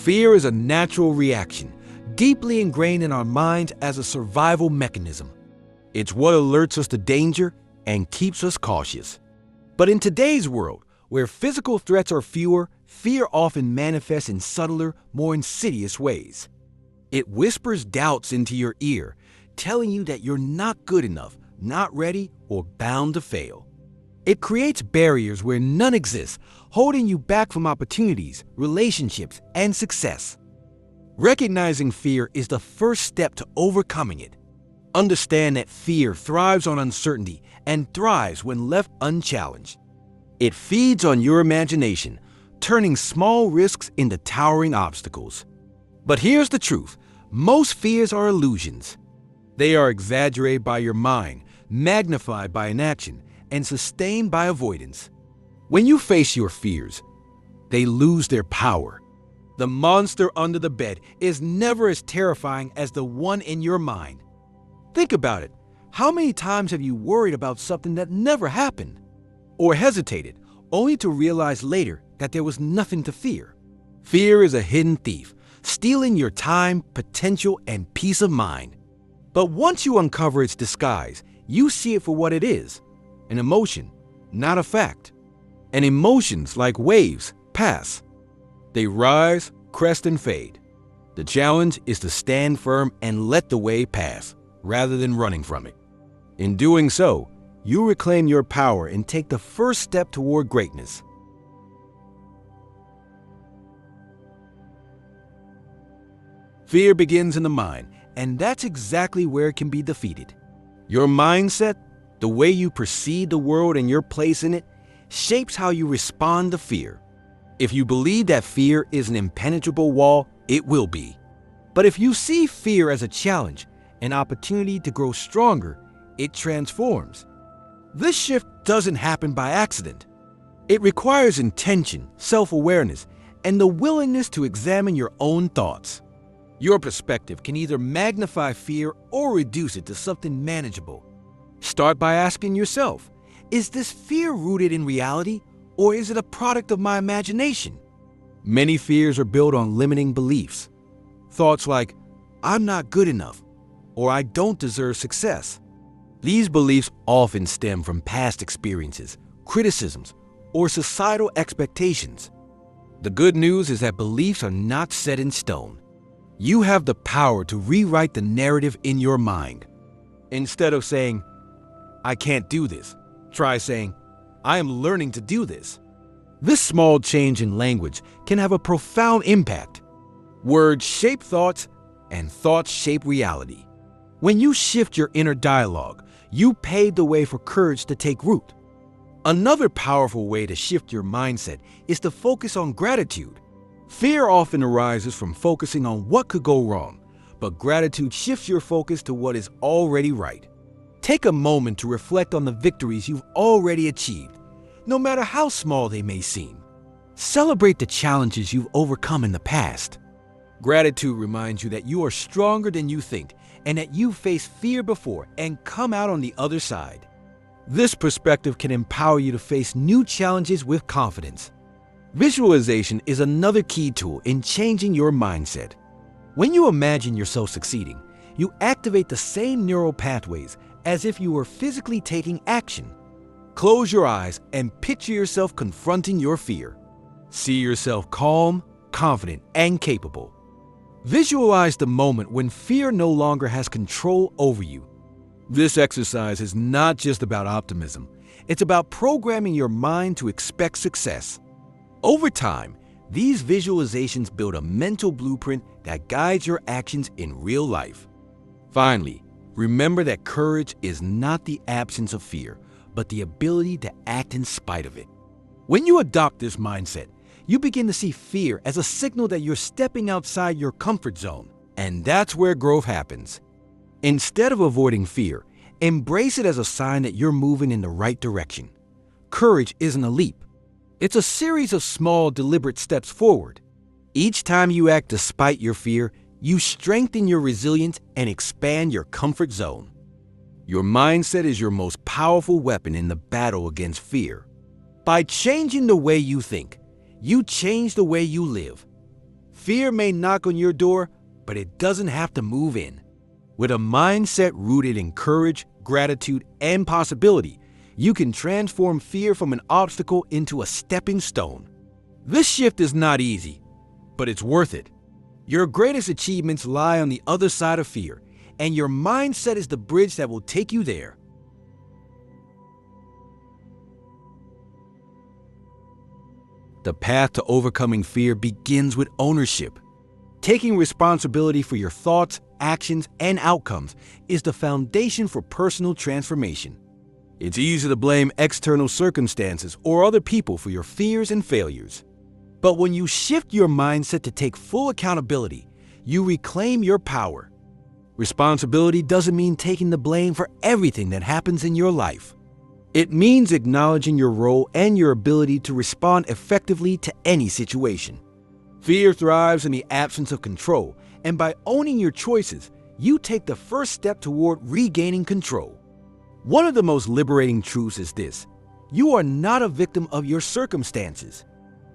Fear is a natural reaction, deeply ingrained in our minds as a survival mechanism. It's what alerts us to danger and keeps us cautious. But in today's world, where physical threats are fewer, fear often manifests in subtler, more insidious ways. It whispers doubts into your ear, telling you that you're not good enough, not ready, or bound to fail. It creates barriers where none exist, holding you back from opportunities, relationships, and success. Recognizing fear is the first step to overcoming it. Understand that fear thrives on uncertainty and thrives when left unchallenged. It feeds on your imagination, turning small risks into towering obstacles. But here's the truth: most fears are illusions. They are exaggerated by your mind, magnified by inaction, and sustained by avoidance. When you face your fears, they lose their power. The monster under the bed is never as terrifying as the one in your mind. Think about it. How many times have you worried about something that never happened? Or hesitated, only to realize later that there was nothing to fear? Fear is a hidden thief, stealing your time, potential, and peace of mind. But once you uncover its disguise, you see it for what it is: an emotion, not a fact. And emotions, like waves, pass. They rise, crest, and fade. The challenge is to stand firm and let the wave pass, rather than running from it. In doing so, you reclaim your power and take the first step toward greatness. Fear begins in the mind, and that's exactly where it can be defeated. Your mindset, the way you perceive the world and your place in it, shapes how you respond to fear. If you believe that fear is an impenetrable wall, it will be. But if you see fear as a challenge, an opportunity to grow stronger, it transforms. This shift doesn't happen by accident. It requires intention, self-awareness, and the willingness to examine your own thoughts. Your perspective can either magnify fear or reduce it to something manageable. Start by asking yourself, is this fear rooted in reality, or is it a product of my imagination? Many fears are built on limiting beliefs. Thoughts like, I'm not good enough, or I don't deserve success. These beliefs often stem from past experiences, criticisms, or societal expectations. The good news is that beliefs are not set in stone. You have the power to rewrite the narrative in your mind. Instead of saying, I can't do this, try saying, I am learning to do this. This small change in language can have a profound impact. Words shape thoughts, and thoughts shape reality. When you shift your inner dialogue, you pave the way for courage to take root. Another powerful way to shift your mindset is to focus on gratitude. Fear often arises from focusing on what could go wrong, but gratitude shifts your focus to what is already right. Take a moment to reflect on the victories you've already achieved, no matter how small they may seem. Celebrate the challenges you've overcome in the past. Gratitude reminds you that you are stronger than you think and that you've faced fear before and come out on the other side. This perspective can empower you to face new challenges with confidence. Visualization is another key tool in changing your mindset. When you imagine yourself succeeding, you activate the same neural pathways as if you were physically taking action. Close your eyes and picture yourself confronting your fear. See yourself calm, confident, and capable. Visualize the moment when fear no longer has control over you. This exercise is not just about optimism. It's about programming your mind to expect success. Over time, these visualizations build a mental blueprint that guides your actions in real life. Finally, remember that courage is not the absence of fear, but the ability to act in spite of it. When you adopt this mindset, you begin to see fear as a signal that you're stepping outside your comfort zone, and that's where growth happens. Instead of avoiding fear, embrace it as a sign that you're moving in the right direction. Courage isn't a leap. It's a series of small, deliberate steps forward. Each time you act despite your fear, you strengthen your resilience and expand your comfort zone. Your mindset is your most powerful weapon in the battle against fear. By changing the way you think, you change the way you live. Fear may knock on your door, but it doesn't have to move in. With a mindset rooted in courage, gratitude, and possibility, you can transform fear from an obstacle into a stepping stone. This shift is not easy, but it's worth it. Your greatest achievements lie on the other side of fear, and your mindset is the bridge that will take you there. The path to overcoming fear begins with ownership. Taking responsibility for your thoughts, actions, and outcomes is the foundation for personal transformation. It's easy to blame external circumstances or other people for your fears and failures. But when you shift your mindset to take full accountability, you reclaim your power. Responsibility doesn't mean taking the blame for everything that happens in your life. It means acknowledging your role and your ability to respond effectively to any situation. Fear thrives in the absence of control, and by owning your choices, you take the first step toward regaining control. One of the most liberating truths is this: you are not a victim of your circumstances.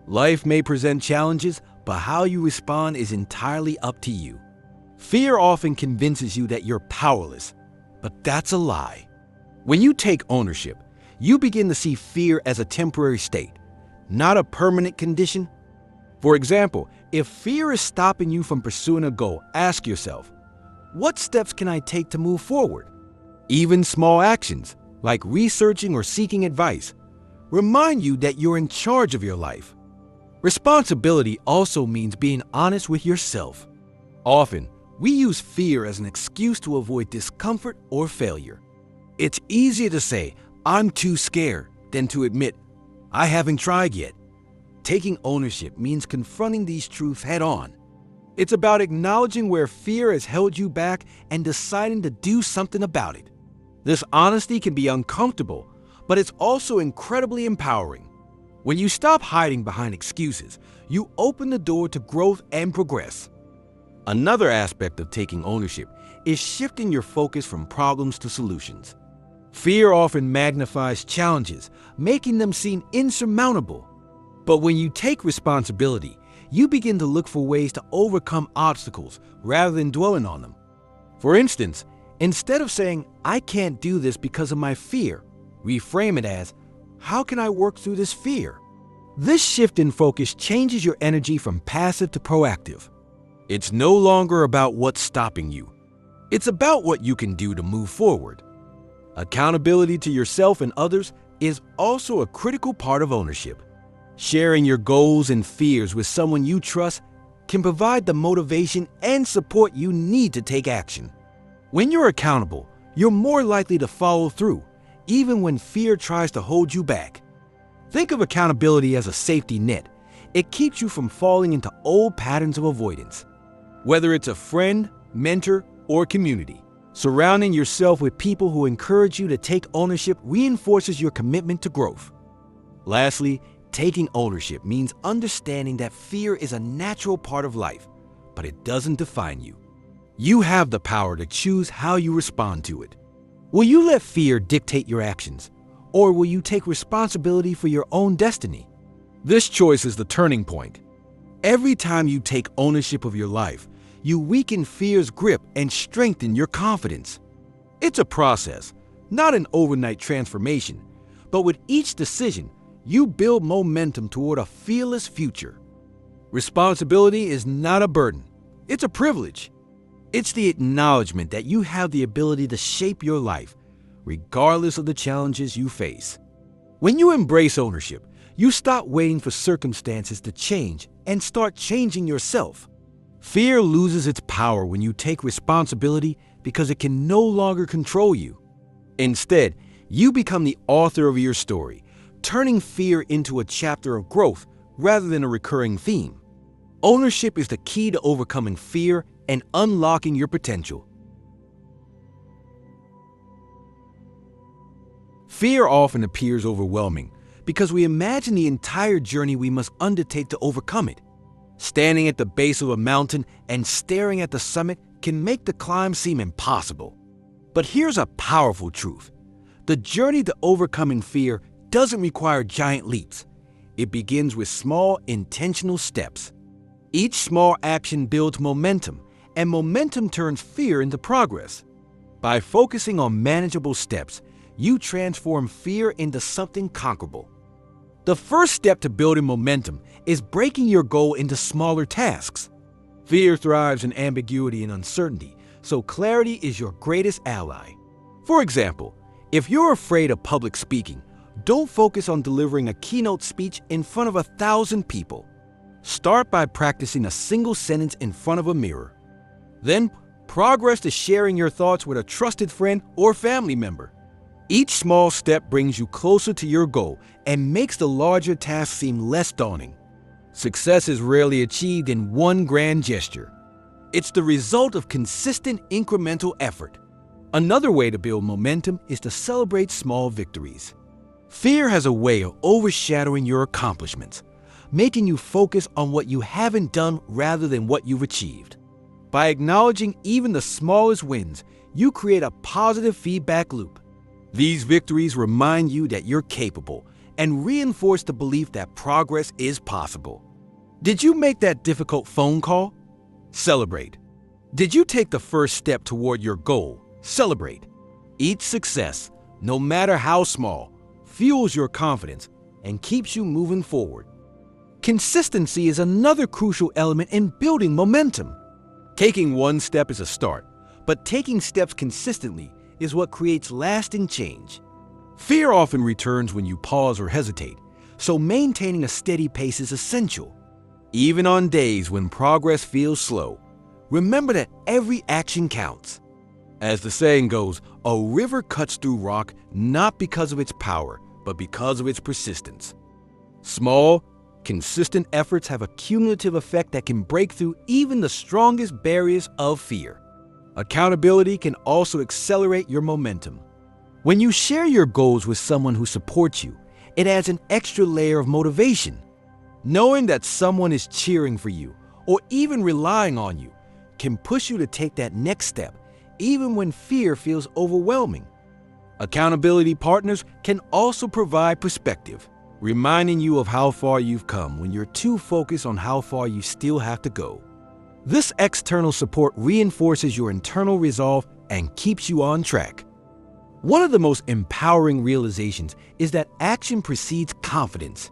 Life may present challenges, but how you respond is entirely up to you. Fear often convinces you that you're powerless, but that's a lie. When you take ownership, you begin to see fear as a temporary state, not a permanent condition. For example, if fear is stopping you from pursuing a goal, ask yourself, what steps can I take to move forward? Even small actions, like researching or seeking advice, remind you that you're in charge of your life. Responsibility also means being honest with yourself. Often, we use fear as an excuse to avoid discomfort or failure. It's easier to say, I'm too scared, than to admit, I haven't tried yet. Taking ownership means confronting these truths head on. It's about acknowledging where fear has held you back and deciding to do something about it. This honesty can be uncomfortable, but it's also incredibly empowering. When you stop hiding behind excuses, you open the door to growth and progress. Another aspect of taking ownership is shifting your focus from problems to solutions. Fear often magnifies challenges, making them seem insurmountable. But when you take responsibility, you begin to look for ways to overcome obstacles rather than dwelling on them. For instance, instead of saying, I can't do this because of my fear, reframe it as, how can I work through this fear? This shift in focus changes your energy from passive to proactive. It's no longer about what's stopping you. It's about what you can do to move forward. Accountability to yourself and others is also a critical part of ownership. Sharing your goals and fears with someone you trust can provide the motivation and support you need to take action. When you're accountable, you're more likely to follow through, even when fear tries to hold you back. Think of accountability as a safety net. It keeps you from falling into old patterns of avoidance. Whether it's a friend, mentor, or community, surrounding yourself with people who encourage you to take ownership reinforces your commitment to growth. Lastly, taking ownership means understanding that fear is a natural part of life, but it doesn't define you. You have the power to choose how you respond to it. Will you let fear dictate your actions, or will you take responsibility for your own destiny? This choice is the turning point. Every time you take ownership of your life, you weaken fear's grip and strengthen your confidence. It's a process, not an overnight transformation, but with each decision, you build momentum toward a fearless future. Responsibility is not a burden, it's a privilege. It's the acknowledgement that you have the ability to shape your life, regardless of the challenges you face. When you embrace ownership, you stop waiting for circumstances to change and start changing yourself. Fear loses its power when you take responsibility because it can no longer control you. Instead, you become the author of your story, turning fear into a chapter of growth rather than a recurring theme. Ownership is the key to overcoming fear and unlocking your potential. Fear often appears overwhelming because we imagine the entire journey we must undertake to overcome it. Standing at the base of a mountain and staring at the summit can make the climb seem impossible. But here's a powerful truth. The journey to overcoming fear doesn't require giant leaps. It begins with small, intentional steps. Each small action builds momentum, and momentum turns fear into progress. By focusing on manageable steps, you transform fear into something conquerable. The first step to building momentum is breaking your goal into smaller tasks. Fear thrives in ambiguity and uncertainty, so clarity is your greatest ally. For example, if you're afraid of public speaking, don't focus on delivering a keynote speech in front of 1,000 people. Start by practicing a single sentence in front of a mirror. Then, progress to sharing your thoughts with a trusted friend or family member. Each small step brings you closer to your goal and makes the larger task seem less daunting. Success is rarely achieved in one grand gesture. It's the result of consistent incremental effort. Another way to build momentum is to celebrate small victories. Fear has a way of overshadowing your accomplishments, making you focus on what you haven't done rather than what you've achieved. By acknowledging even the smallest wins, you create a positive feedback loop. These victories remind you that you're capable and reinforce the belief that progress is possible. Did you make that difficult phone call? Celebrate. Did you take the first step toward your goal? Celebrate. Each success, no matter how small, fuels your confidence and keeps you moving forward. Consistency is another crucial element in building momentum. Taking one step is a start, but taking steps consistently is what creates lasting change. Fear often returns when you pause or hesitate, so maintaining a steady pace is essential. Even on days when progress feels slow, remember that every action counts. As the saying goes, a river cuts through rock not because of its power, but because of its persistence. Small, consistent efforts have a cumulative effect that can break through even the strongest barriers of fear. Accountability can also accelerate your momentum. When you share your goals with someone who supports you, it adds an extra layer of motivation. Knowing that someone is cheering for you or even relying on you can push you to take that next step, even when fear feels overwhelming. Accountability partners can also provide perspective, reminding you of how far you've come when you're too focused on how far you still have to go. This external support reinforces your internal resolve and keeps you on track. One of the most empowering realizations is that action precedes confidence.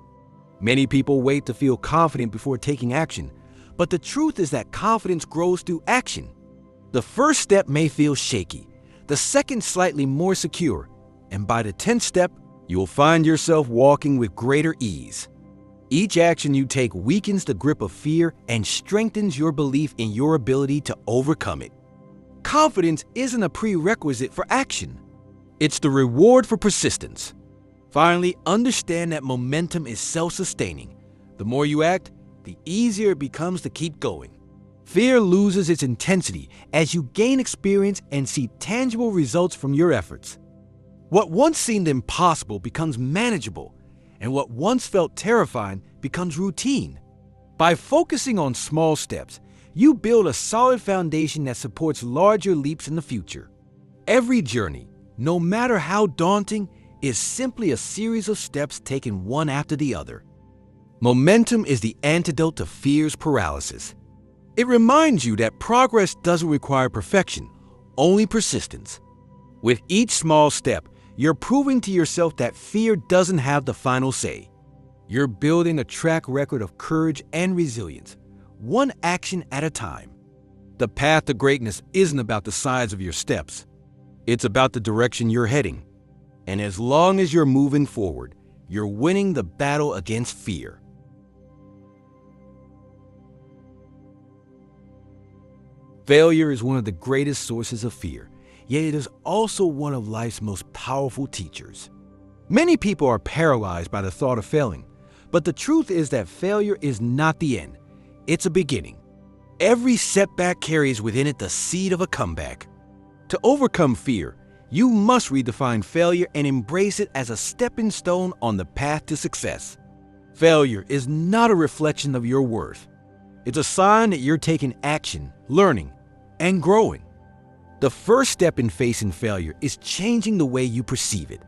Many people wait to feel confident before taking action, but the truth is that confidence grows through action. The first step may feel shaky, the second slightly more secure, and by the 10th step, you'll find yourself walking with greater ease. Each action you take weakens the grip of fear and strengthens your belief in your ability to overcome it. Confidence isn't a prerequisite for action. It's the reward for persistence. Finally, understand that momentum is self-sustaining. The more you act, the easier it becomes to keep going. Fear loses its intensity as you gain experience and see tangible results from your efforts. What once seemed impossible becomes manageable, and what once felt terrifying becomes routine. By focusing on small steps, you build a solid foundation that supports larger leaps in the future. Every journey, no matter how daunting, is simply a series of steps taken one after the other. Momentum is the antidote to fear's paralysis. It reminds you that progress doesn't require perfection, only persistence. With each small step, you're proving to yourself that fear doesn't have the final say. You're building a track record of courage and resilience, one action at a time. The path to greatness isn't about the size of your steps. It's about the direction you're heading. And as long as you're moving forward, you're winning the battle against fear. Failure is one of the greatest sources of fear, yet it is also one of life's most powerful teachers. Many people are paralyzed by the thought of failing, but the truth is that failure is not the end, it's a beginning. Every setback carries within it the seed of a comeback. To overcome fear, you must redefine failure and embrace it as a stepping stone on the path to success. Failure is not a reflection of your worth. It's a sign that you're taking action, learning, and growing. The first step in facing failure is changing the way you perceive it.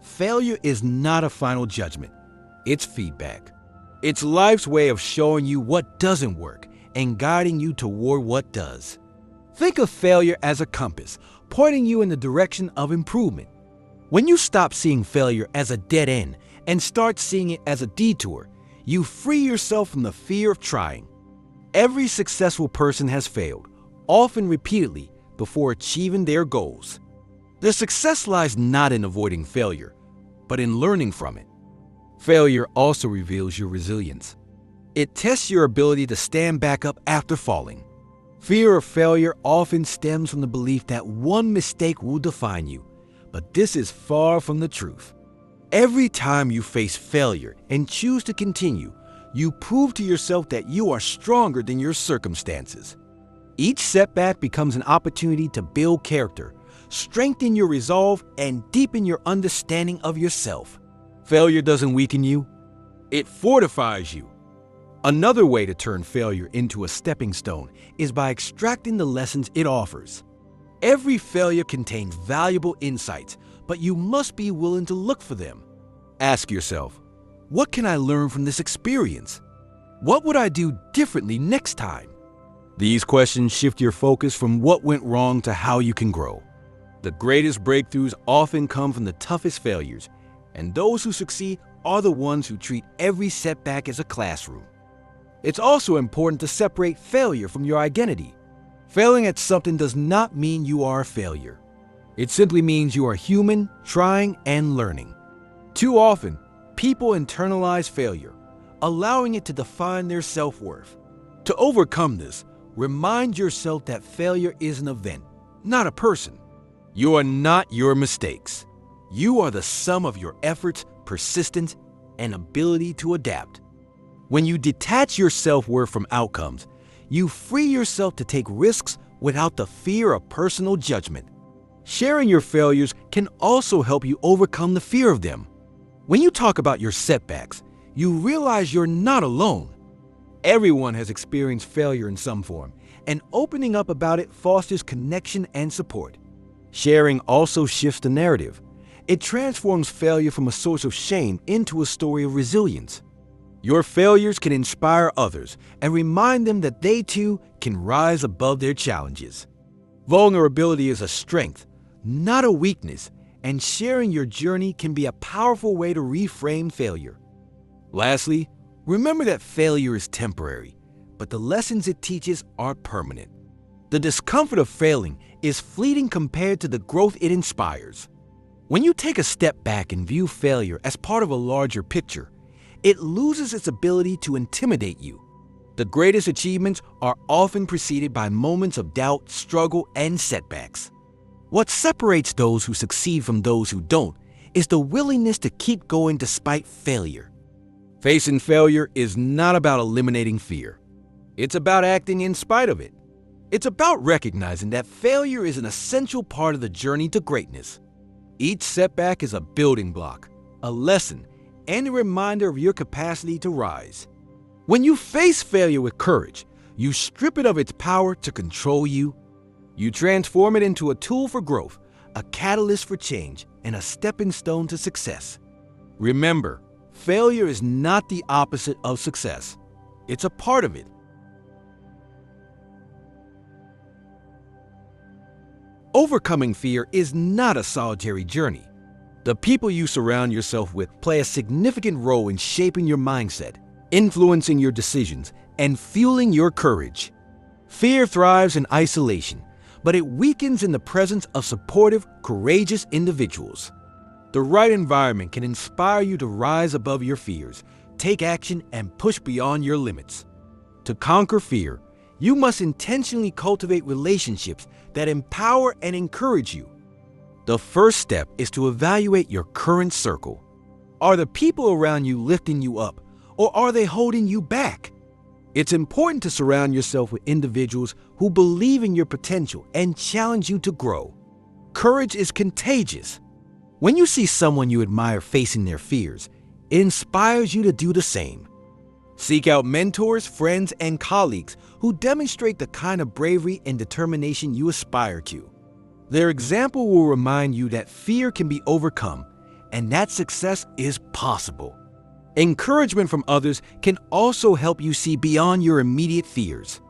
Failure is not a final judgment, it's feedback. It's life's way of showing you what doesn't work and guiding you toward what does. Think of failure as a compass, pointing you in the direction of improvement. When you stop seeing failure as a dead end and start seeing it as a detour, you free yourself from the fear of trying. Every successful person has failed, often repeatedly, before achieving their goals. Their success lies not in avoiding failure, but in learning from it. Failure also reveals your resilience. It tests your ability to stand back up after falling. Fear of failure often stems from the belief that one mistake will define you, but this is far from the truth. Every time you face failure and choose to continue, you prove to yourself that you are stronger than your circumstances. Each setback becomes an opportunity to build character, strengthen your resolve, and deepen your understanding of yourself. Failure doesn't weaken you, it fortifies you. Another way to turn failure into a stepping stone is by extracting the lessons it offers. Every failure contains valuable insights, but you must be willing to look for them. Ask yourself, what can I learn from this experience? What would I do differently next time? These questions shift your focus from what went wrong to how you can grow. The greatest breakthroughs often come from the toughest failures, and those who succeed are the ones who treat every setback as a classroom. It's also important to separate failure from your identity. Failing at something does not mean you are a failure. It simply means you are human, trying, and learning. Too often, people internalize failure, allowing it to define their self-worth. To overcome this, remind yourself that failure is an event, not a person. You are not your mistakes. You are the sum of your efforts, persistence, and ability to adapt. When you detach your self-worth from outcomes, you free yourself to take risks without the fear of personal judgment. Sharing your failures can also help you overcome the fear of them. When you talk about your setbacks, you realize you're not alone. Everyone has experienced failure in some form, and opening up about it fosters connection and support. Sharing also shifts the narrative. It transforms failure from a source of shame into a story of resilience. Your failures can inspire others and remind them that they too can rise above their challenges. Vulnerability is a strength, not a weakness, and sharing your journey can be a powerful way to reframe failure. Lastly, remember that failure is temporary, but the lessons it teaches are permanent. The discomfort of failing is fleeting compared to the growth it inspires. When you take a step back and view failure as part of a larger picture, it loses its ability to intimidate you. The greatest achievements are often preceded by moments of doubt, struggle, and setbacks. What separates those who succeed from those who don't is the willingness to keep going despite failure. Facing failure is not about eliminating fear. It's about acting in spite of it. It's about recognizing that failure is an essential part of the journey to greatness. Each setback is a building block, a lesson, and a reminder of your capacity to rise. When you face failure with courage, you strip it of its power to control you. You transform it into a tool for growth, a catalyst for change, and a stepping stone to success. Remember, failure is not the opposite of success. It's a part of it. Overcoming fear is not a solitary journey. The people you surround yourself with play a significant role in shaping your mindset, influencing your decisions, and fueling your courage. Fear thrives in isolation, but it weakens in the presence of supportive, courageous individuals. The right environment can inspire you to rise above your fears, take action, and push beyond your limits. To conquer fear, you must intentionally cultivate relationships that empower and encourage you. The first step is to evaluate your current circle. Are the people around you lifting you up, or are they holding you back? It's important to surround yourself with individuals who believe in your potential and challenge you to grow. Courage is contagious. When you see someone you admire facing their fears, it inspires you to do the same. Seek out mentors, friends, and colleagues who demonstrate the kind of bravery and determination you aspire to. Their example will remind you that fear can be overcome and that success is possible. Encouragement from others can also help you see beyond your immediate fears.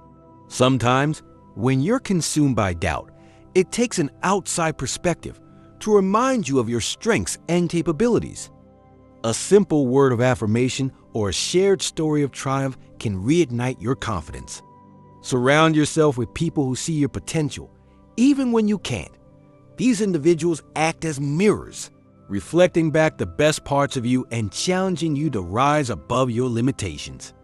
Sometimes, when you're consumed by doubt, it takes an outside perspective to remind you of your strengths and capabilities. A simple word of affirmation or a shared story of triumph can reignite your confidence. Surround yourself with people who see your potential, even when you can't. These individuals act as mirrors, reflecting back the best parts of you and challenging you to rise above your limitations.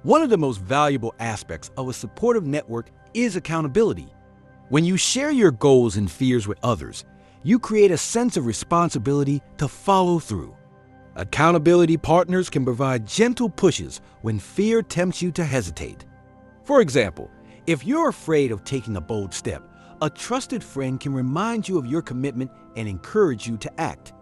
One of the most valuable aspects of a supportive network is accountability. When you share your goals and fears with others, you create a sense of responsibility to follow through. Accountability partners can provide gentle pushes when fear tempts you to hesitate. For example, if you're afraid of taking a bold step, a trusted friend can remind you of your commitment and encourage you to act.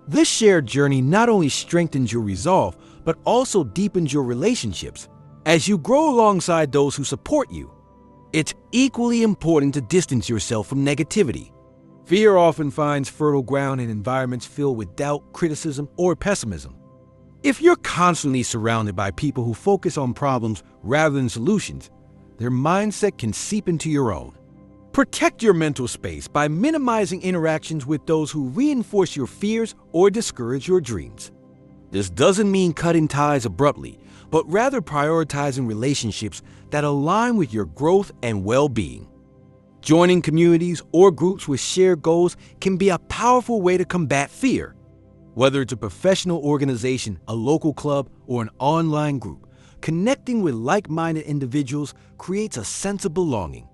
This shared journey not only strengthens your resolve, but also deepens your relationships as you grow alongside those who support you. It's equally important to distance yourself from negativity. Fear often finds fertile ground in environments filled with doubt, criticism, or pessimism. If you're constantly surrounded by people who focus on problems rather than solutions, their mindset can seep into your own. Protect your mental space by minimizing interactions with those who reinforce your fears or discourage your dreams. This doesn't mean cutting ties abruptly, but rather prioritizing relationships that align with your growth and well-being. Joining communities or groups with shared goals can be a powerful way to combat fear. Whether it's a professional organization, a local club, or an online group, connecting with like-minded individuals creates a sense of belonging.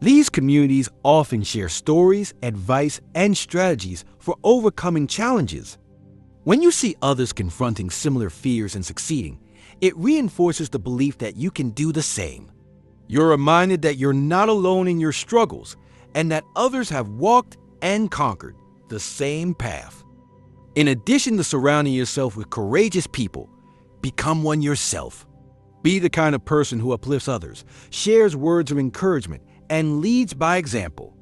These communities often share stories, advice, and strategies for overcoming challenges. When you see others confronting similar fears and succeeding, it reinforces the belief that you can do the same. You're reminded that you're not alone in your struggles and that others have walked and conquered the same path. In addition to surrounding yourself with courageous people, become one yourself. Be the kind of person who uplifts others, shares words of encouragement, and leads by example.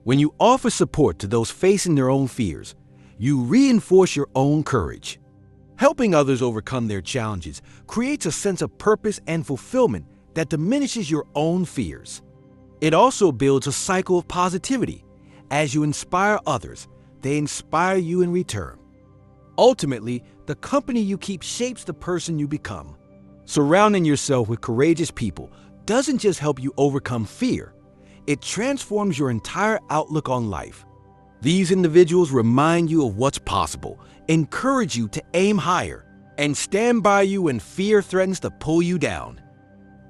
When you offer support to those facing their own fears, you reinforce your own courage. Helping others overcome their challenges creates a sense of purpose and fulfillment that diminishes your own fears. It also builds a cycle of positivity. As you inspire others, they inspire you in return. Ultimately, the company you keep shapes the person you become. Surrounding yourself with courageous people doesn't just help you overcome fear, it transforms your entire outlook on life. These individuals remind you of what's possible, encourage you to aim higher, and stand by you when fear threatens to pull you down.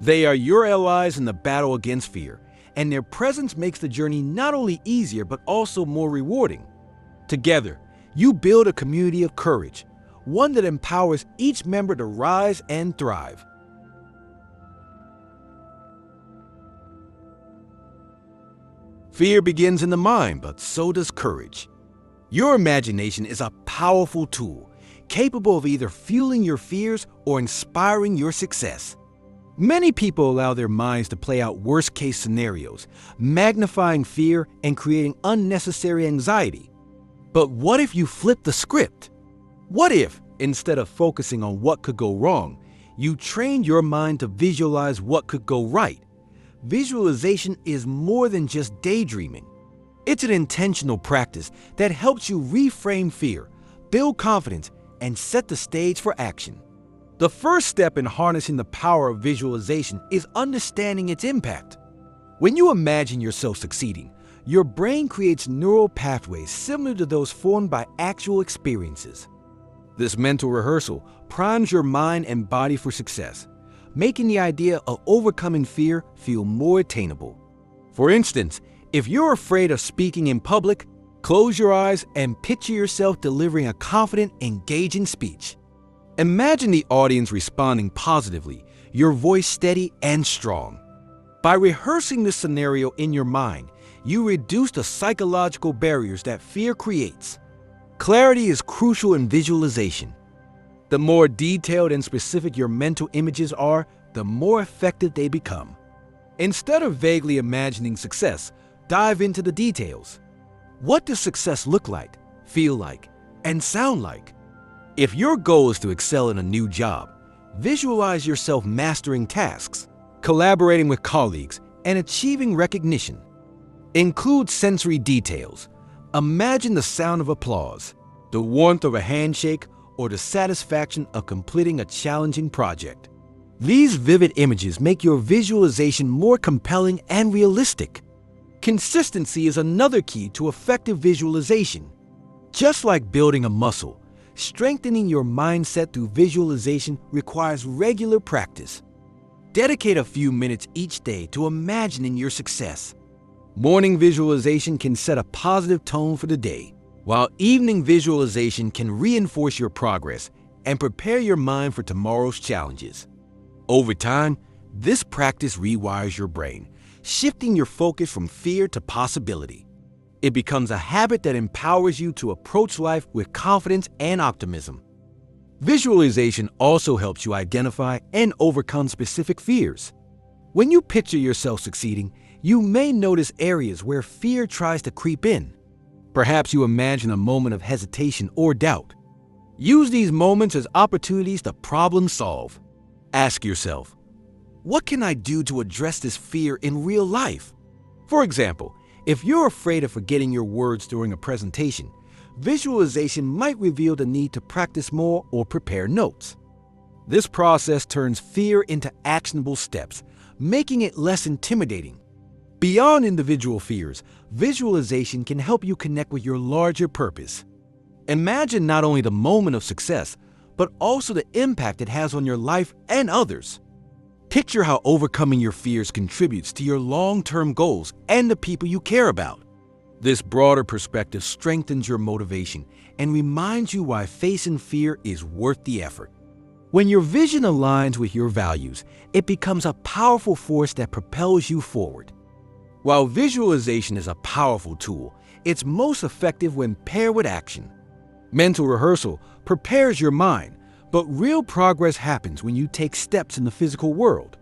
They are your allies in the battle against fear, and their presence makes the journey not only easier but also more rewarding. Together, you build a community of courage, one that empowers each member to rise and thrive. Fear begins in the mind, but so does courage. Your imagination is a powerful tool, capable of either fueling your fears or inspiring your success. Many people allow their minds to play out worst-case scenarios, magnifying fear and creating unnecessary anxiety. But what if you flip the script? What if, instead of focusing on what could go wrong, you trained your mind to visualize what could go right? Visualization is more than just daydreaming. It's an intentional practice that helps you reframe fear, build confidence, and set the stage for action. The first step in harnessing the power of visualization is understanding its impact. When you imagine yourself succeeding, your brain creates neural pathways similar to those formed by actual experiences. This mental rehearsal primes your mind and body for success, making the idea of overcoming fear feel more attainable. For instance, if you're afraid of speaking in public, close your eyes and picture yourself delivering a confident, engaging speech. Imagine the audience responding positively, your voice steady and strong. By rehearsing this scenario in your mind, you reduce the psychological barriers that fear creates. Clarity is crucial in visualization. The more detailed and specific your mental images are, the more effective they become. Instead of vaguely imagining success, dive into the details. What does success look like, feel like, and sound like? If your goal is to excel in a new job, visualize yourself mastering tasks, collaborating with colleagues, and achieving recognition. Include sensory details. Imagine the sound of applause, the warmth of a handshake, or the satisfaction of completing a challenging project. These vivid images make your visualization more compelling and realistic. Consistency is another key to effective visualization. Just like building a muscle, strengthening your mindset through visualization requires regular practice. Dedicate a few minutes each day to imagining your success. Morning visualization can set a positive tone for the day, while evening visualization can reinforce your progress and prepare your mind for tomorrow's challenges. Over time, this practice rewires your brain, shifting your focus from fear to possibility. It becomes a habit that empowers you to approach life with confidence and optimism. Visualization also helps you identify and overcome specific fears. When you picture yourself succeeding, you may notice areas where fear tries to creep in. Perhaps you imagine a moment of hesitation or doubt. Use these moments as opportunities to problem solve. Ask yourself, what can I do to address this fear in real life? For example, if you're afraid of forgetting your words during a presentation, visualization might reveal the need to practice more or prepare notes. This process turns fear into actionable steps, making it less intimidating. Beyond individual fears, visualization can help you connect with your larger purpose. Imagine not only the moment of success, but also the impact it has on your life and others. Picture how overcoming your fears contributes to your long-term goals and the people you care about. This broader perspective strengthens your motivation and reminds you why facing fear is worth the effort. When your vision aligns with your values, it becomes a powerful force that propels you forward. While visualization is a powerful tool, it's most effective when paired with action. Mental rehearsal prepares your mind, but real progress happens when you take steps in the physical world.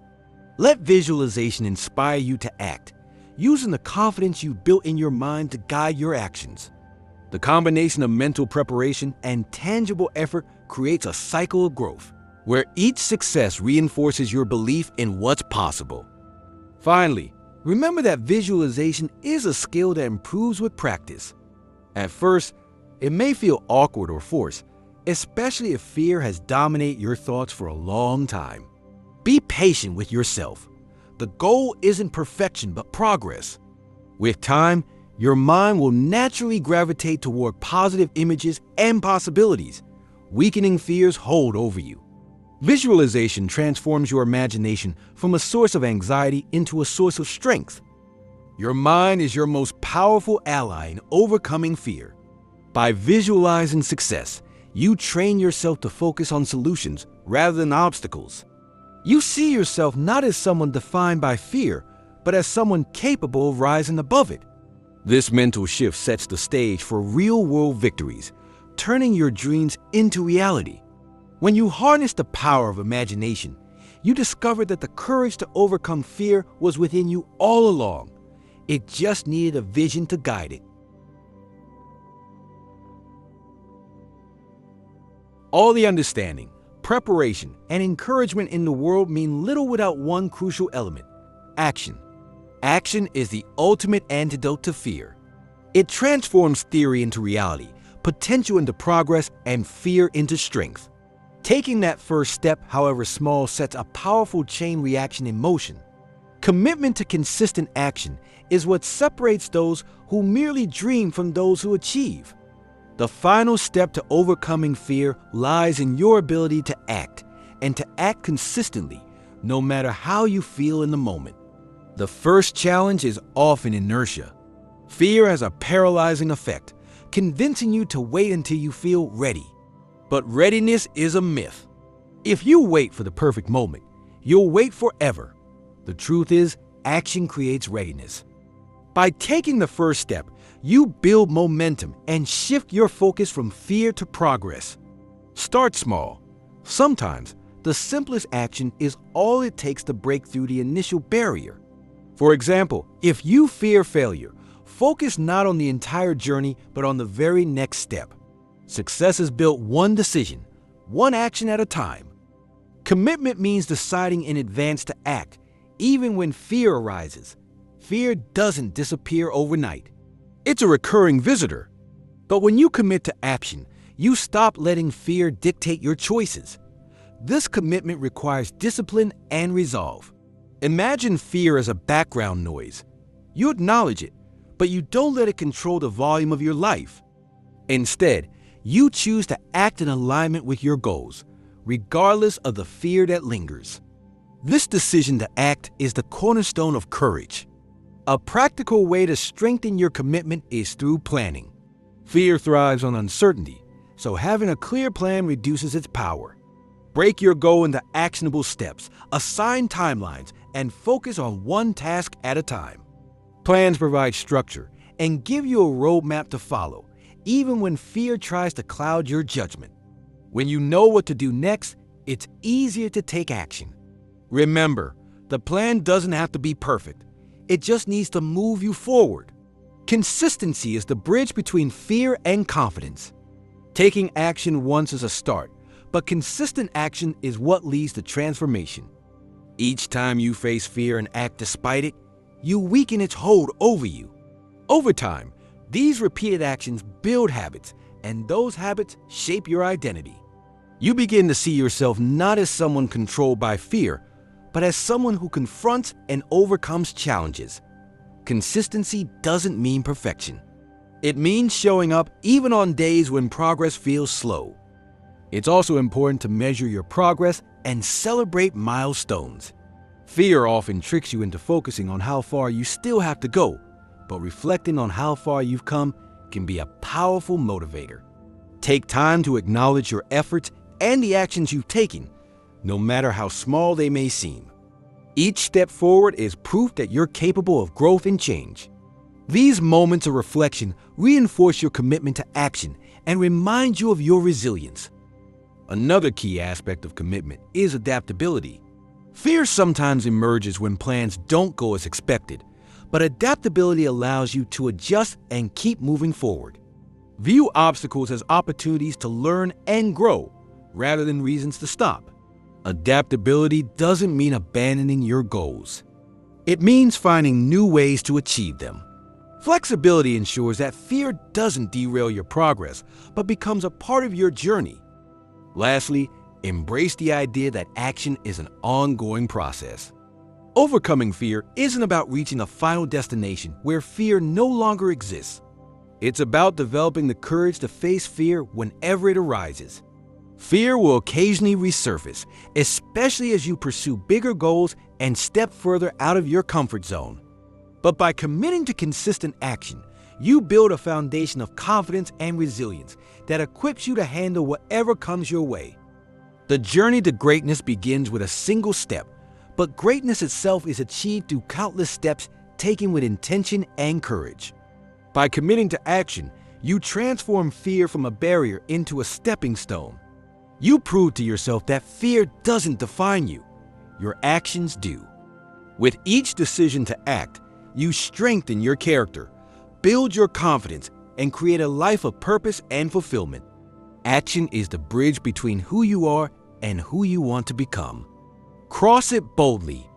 Let visualization inspire you to act, using the confidence you built in your mind to guide your actions. The combination of mental preparation and tangible effort creates a cycle of growth, where each success reinforces your belief in what's possible. Finally, remember that visualization is a skill that improves with practice. At first, it may feel awkward or forced, especially if fear has dominated your thoughts for a long time. Be patient with yourself. The goal isn't perfection, but progress. With time, your mind will naturally gravitate toward positive images and possibilities, weakening fear's hold over you. Visualization transforms your imagination from a source of anxiety into a source of strength. Your mind is your most powerful ally in overcoming fear. By visualizing success, you train yourself to focus on solutions rather than obstacles. You see yourself not as someone defined by fear, but as someone capable of rising above it. This mental shift sets the stage for real-world victories, turning your dreams into reality. When you harness the power of imagination, you discover that the courage to overcome fear was within you all along. It just needed a vision to guide it. All the understanding, preparation, and encouragement in the world mean little without one crucial element: action. Action is the ultimate antidote to fear. It transforms theory into reality, potential into progress, and fear into strength. Taking that first step, however small, sets a powerful chain reaction in motion. Commitment to consistent action is what separates those who merely dream from those who achieve. The final step to overcoming fear lies in your ability to act, and to act consistently, no matter how you feel in the moment. The first challenge is often inertia. Fear has a paralyzing effect, convincing you to wait until you feel ready. But readiness is a myth. If you wait for the perfect moment, you'll wait forever. The truth is, action creates readiness. By taking the first step, you build momentum and shift your focus from fear to progress. Start small. Sometimes, the simplest action is all it takes to break through the initial barrier. For example, if you fear failure, focus not on the entire journey, but on the very next step. Success is built one decision, one action at a time. Commitment means deciding in advance to act, even when fear arises. Fear doesn't disappear overnight. It's a recurring visitor. But when you commit to action, you stop letting fear dictate your choices. This commitment requires discipline and resolve. Imagine fear as a background noise. You acknowledge it, but you don't let it control the volume of your life. Instead, you choose to act in alignment with your goals, regardless of the fear that lingers. This decision to act is the cornerstone of courage. A practical way to strengthen your commitment is through planning. Fear thrives on uncertainty, so having a clear plan reduces its power. Break your goal into actionable steps, assign timelines, and focus on one task at a time. Plans provide structure and give you a roadmap to follow, even when fear tries to cloud your judgment. When you know what to do next, it's easier to take action. Remember, the plan doesn't have to be perfect. It just needs to move you forward. Consistency is the bridge between fear and confidence. Taking action once is a start, but consistent action is what leads to transformation. Each time you face fear and act despite it, you weaken its hold over you. Over time, these repeated actions build habits, and those habits shape your identity. You begin to see yourself not as someone controlled by fear, but as someone who confronts and overcomes challenges. Consistency doesn't mean perfection. It means showing up even on days when progress feels slow. It's also important to measure your progress and celebrate milestones. Fear often tricks you into focusing on how far you still have to go, but reflecting on how far you've come can be a powerful motivator. Take time to acknowledge your efforts and the actions you've taken, no matter how small they may seem. Each step forward is proof that you're capable of growth and change. These moments of reflection reinforce your commitment to action and remind you of your resilience. Another key aspect of commitment is adaptability. Fear sometimes emerges when plans don't go as expected, but adaptability allows you to adjust and keep moving forward. View obstacles as opportunities to learn and grow, rather than reasons to stop. Adaptability doesn't mean abandoning your goals. It means finding new ways to achieve them. Flexibility ensures that fear doesn't derail your progress, but becomes a part of your journey. Lastly, embrace the idea that action is an ongoing process. Overcoming fear isn't about reaching a final destination where fear no longer exists. It's about developing the courage to face fear whenever it arises. Fear will occasionally resurface, especially as you pursue bigger goals and step further out of your comfort zone. But by committing to consistent action, you build a foundation of confidence and resilience that equips you to handle whatever comes your way. The journey to greatness begins with a single step, but greatness itself is achieved through countless steps taken with intention and courage. By committing to action, you transform fear from a barrier into a stepping stone. You prove to yourself that fear doesn't define you. Your actions do. With each decision to act, you strengthen your character, build your confidence, and create a life of purpose and fulfillment. Action is the bridge between who you are and who you want to become. Cross it boldly,